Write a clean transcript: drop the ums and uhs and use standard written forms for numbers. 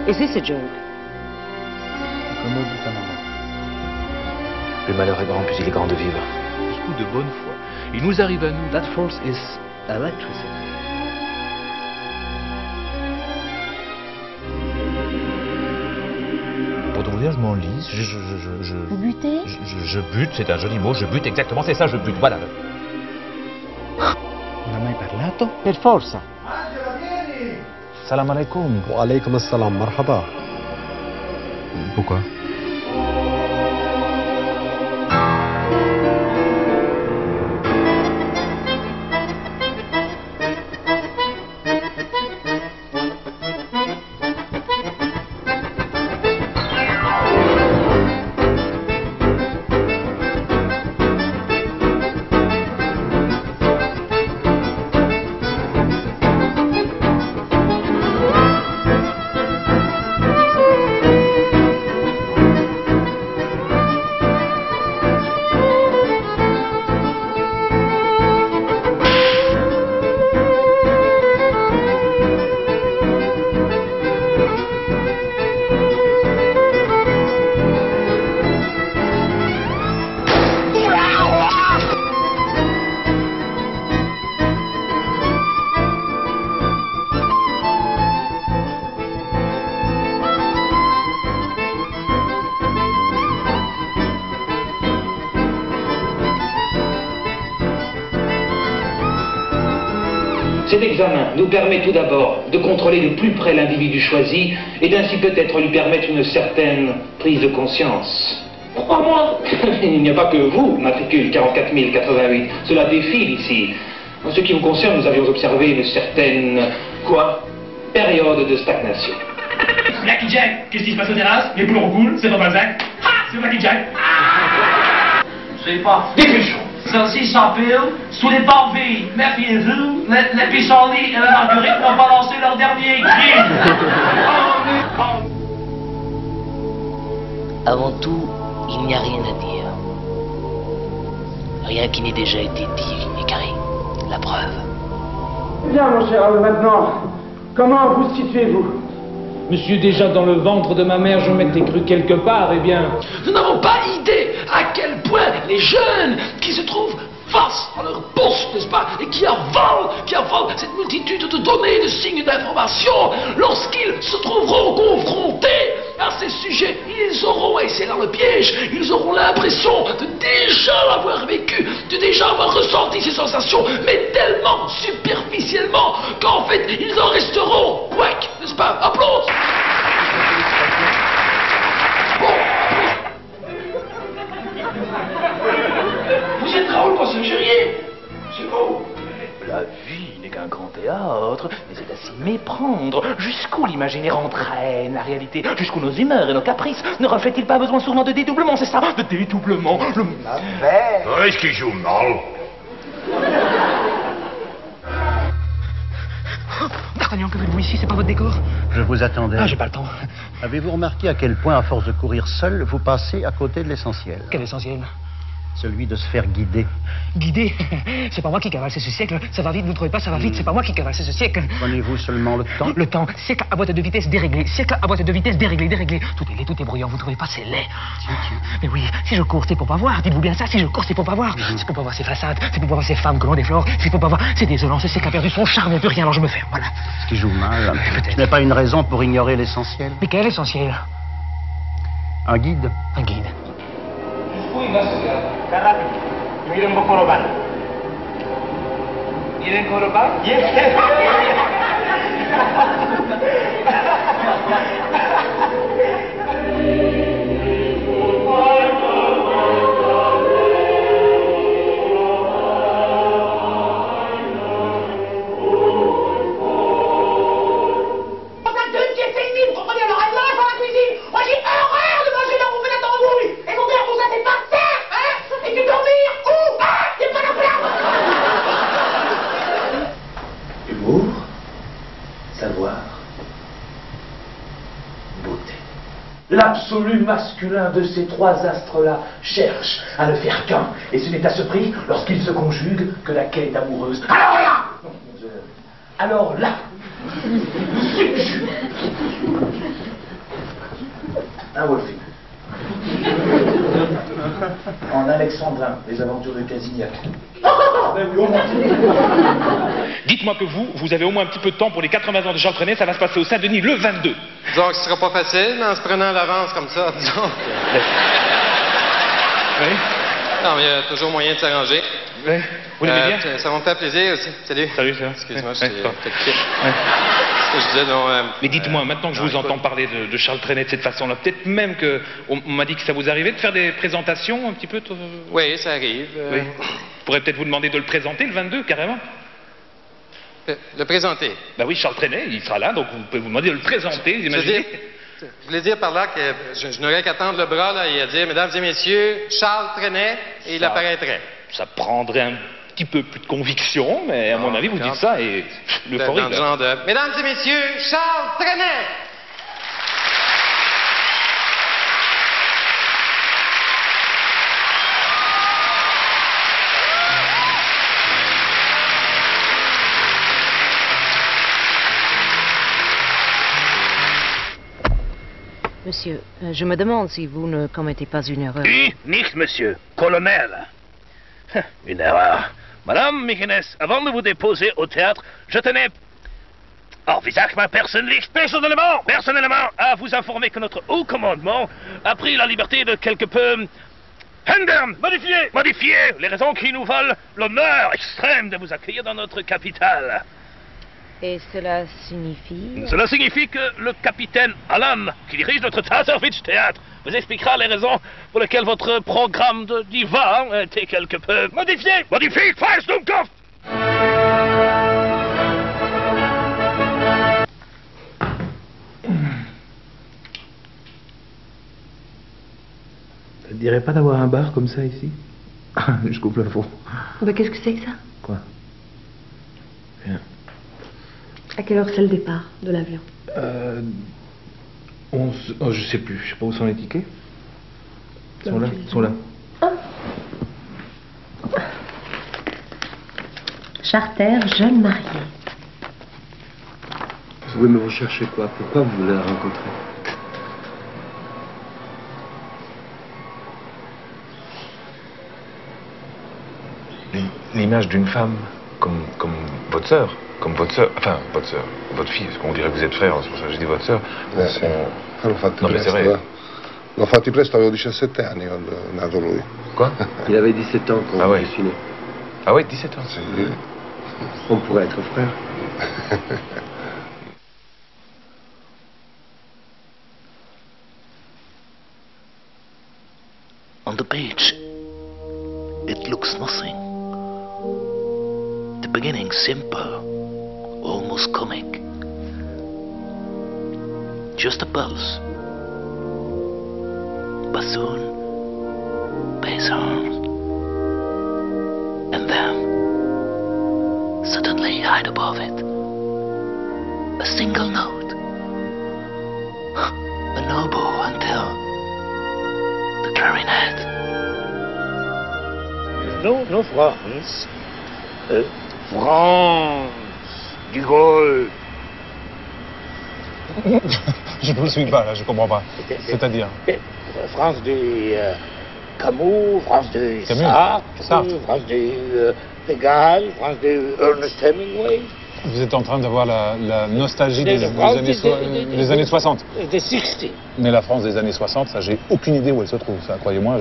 Is this a joke? Comme dit ta maman. Le malheur est grand, puis il est grand de vivre. Jusqu'où de bonne foi. Il nous arrive à nous. That force is electricity. Pour tout vous dire, je m'enlise. Vous butez? Je bute, c'est un joli mot. Je bute exactement, c'est ça, je bute. Voilà. Non hai mai parlato? Per forza. Salam alaikum. Wa alaykum assalam, marhaba. Pourquoi? Cet examen nous permet tout d'abord de contrôler de plus près l'individu choisi et d'ainsi peut-être lui permettre une certaine prise de conscience. Crois-moi, il n'y a pas que vous, matricule 44 088. Cela défile ici. En ce qui vous concerne, nous avions observé une certaine... quoi? Période de stagnation. Blacky Jack, qu'est-ce qui se passe aux terrasses? Les poules roulent, c'est pas Balzac. Ah, c'est Blacky Jack. Je sais pas. Dépêchons. Celle-ci s'empile sous les parvis. Méfiez-vous, les pissenlits et l'algorithme vont balancer leur dernier cri. Avant tout, il n'y a rien à dire. Rien qui n'ait déjà été dit, écrit. La preuve. Bien, mon cher homme, maintenant, comment vous situez-vous? Monsieur, déjà dans le ventre de ma mère, je m'étais cru quelque part, eh bien... Nous n'avons pas idée à quel point les jeunes qui se trouvent face à leur bourse, n'est-ce pas, et qui avalent cette multitude de données, de signes d'information, lorsqu'ils se trouveront confrontés à ces sujets, ils auront, et c'est là le piège, ils auront l'impression de déjà l'avoir vécu, de déjà avoir ressenti ces sensations, mais tellement superficiellement qu'en fait, ils en resteront, ouac, n'est-ce pas, applause. Vous êtes drôle, moi, c'est riez. C'est beau. La vie n'est qu'un grand théâtre, mais c'est à s'y méprendre. Jusqu'où l'imaginaire entraîne la réalité, jusqu'où nos humeurs et nos caprices ne reflètent-ils pas besoin souvent de dédoublement, c'est ça? De dédoublement. Est-ce qu'il joue mal? D'Artagnan, que faites-vous ici? C'est pas votre décor? Je vous attendais. Ah, j'ai pas le temps. Avez-vous remarqué à quel point, à force de courir seul, vous passez à côté de l'essentiel? Quel essentiel? Celui de se faire guider. Guider? C'est pas moi qui cavale ce siècle. Ça va vite, vous ne trouvez pas? Ça va vite, c'est pas moi qui cavale ce siècle. Prenez-vous seulement le temps? Le temps. Siècle à boîte de vitesse déréglée. Siècle à boîte de vitesse déréglée, déréglée. Tout est laid, tout est bruyant, vous ne trouvez pas? C'est laid. Mais oui, si je cours, c'est pour pas voir. Dites-vous bien ça, si je cours, c'est pour pas voir. C'est pour pas voir ces façades, c'est pour pas voir ces femmes que l'on déflore, c'est pour pas voir. C'est désolant, ce siècle a perdu son charme et plus rien, alors je me ferme, voilà. Ce qui joue mal. Ce n'est pas une raison pour ignorer l'essentiel. Mais quel essentiel? Un guide. Un guide. Miren Bokoroban. Miren Koroban? Yes. L'absolu masculin de ces trois astres-là cherche à ne faire qu'un. Et ce n'est à ce prix, lorsqu'ils se conjuguent, que la quête amoureuse... Alors là, subjugue Un Wolfie. En alexandrin, les aventures de Casignac. Dites-moi que vous avez au moins un petit peu de temps pour les 80 ans de Charles Trenet, ça va se passer au Saint-Denis le 22. Disons que ce sera pas facile, mais en se prenant à l'avance comme ça, disons. Oui. Non, mais il y a toujours moyen de s'arranger. Oui. Vous l'aimez bien? Ça va me faire plaisir aussi. Salut. Salut, ça va. Excuse-moi, Ouais, je t'ai ce que je disais, donc... Mais dites-moi, maintenant que je vous entends parler de Charles Trenet de cette façon-là, peut-être même que... On m'a dit que ça vous arrivait de faire des présentations un petit peu... Oui, ça arrive. Oui. Je pourrais peut-être vous demander de le présenter le 22, carrément. Le présenter? Ben oui, Charles Trenet, il sera là, donc vous pouvez vous demander de le présenter, imaginez. Je voulais dire par là que je n'aurais qu'à tendre le bras là, et à dire, mesdames et messieurs, Charles Trenet, et il apparaîtrait. Ça prendrait un petit peu plus de conviction, mais à mon avis, vous dites ça et l'euphorie. Dans le genre de... Mesdames et messieurs, Charles Trenet! Monsieur, je me demande si vous ne commettez pas une erreur. Oui, nicht, monsieur. Colonel. Une erreur. Madame Michenes, avant de vous déposer au théâtre, je tenais... wie sagt man personnellement, à vous informer que notre haut commandement a pris la liberté de quelque peu... Modifier les raisons qui nous valent l'honneur extrême de vous accueillir dans notre capitale. Et cela signifie... Cela signifie que le capitaine Alan, qui dirige notre Tatarwitz Théâtre, vous expliquera les raisons pour lesquelles votre programme de diva a été quelque peu... Modifié, Feistumkopf! Ça te dirait pas d'avoir un bar comme ça ici? Je coupe l'info. Bah, qu'est-ce que c'est que ça? Quoi? Rien. À quelle heure c'est le départ de l'avion? Oh, je sais plus. Je sais pas où sont les tickets. Ils sont là. Charter, jeune marié. Oui, mais vous cherchez quoi? Pourquoi vous voulez la rencontrer? L'image d'une femme comme votre sœur. Comme votre sœur, enfin, votre fille, parce qu'on dirait que vous êtes frère, c'est pour ça que je dis votre sœur. Sì. L'ho fatti Non, mais c'est presto. vrai. L'ho fatti presto, avevo 17 anni quando è nato lui. Quoi? Il avait 17 ans quand Ah ouais. je suis né. Ah ouais, 17 ans. Sì. On pourrait être frères. On the beach, it looks nothing. The beginning simple, almost comic. Just a pulse. Bassoon, bass arms. And then, suddenly high above it, a single note. An oboe until the clarinet. No, France. France. Du Gaulle. Je ne suis pas là, je comprends pas. C'est-à-dire France du Camus, France du Sartre, France du Pégal, France du Ernest Hemingway. Vous êtes en train d'avoir la nostalgie des années 60. Des 60. Mais la France des années 60, ça, j'ai aucune idée où elle se trouve, ça, croyez-moi.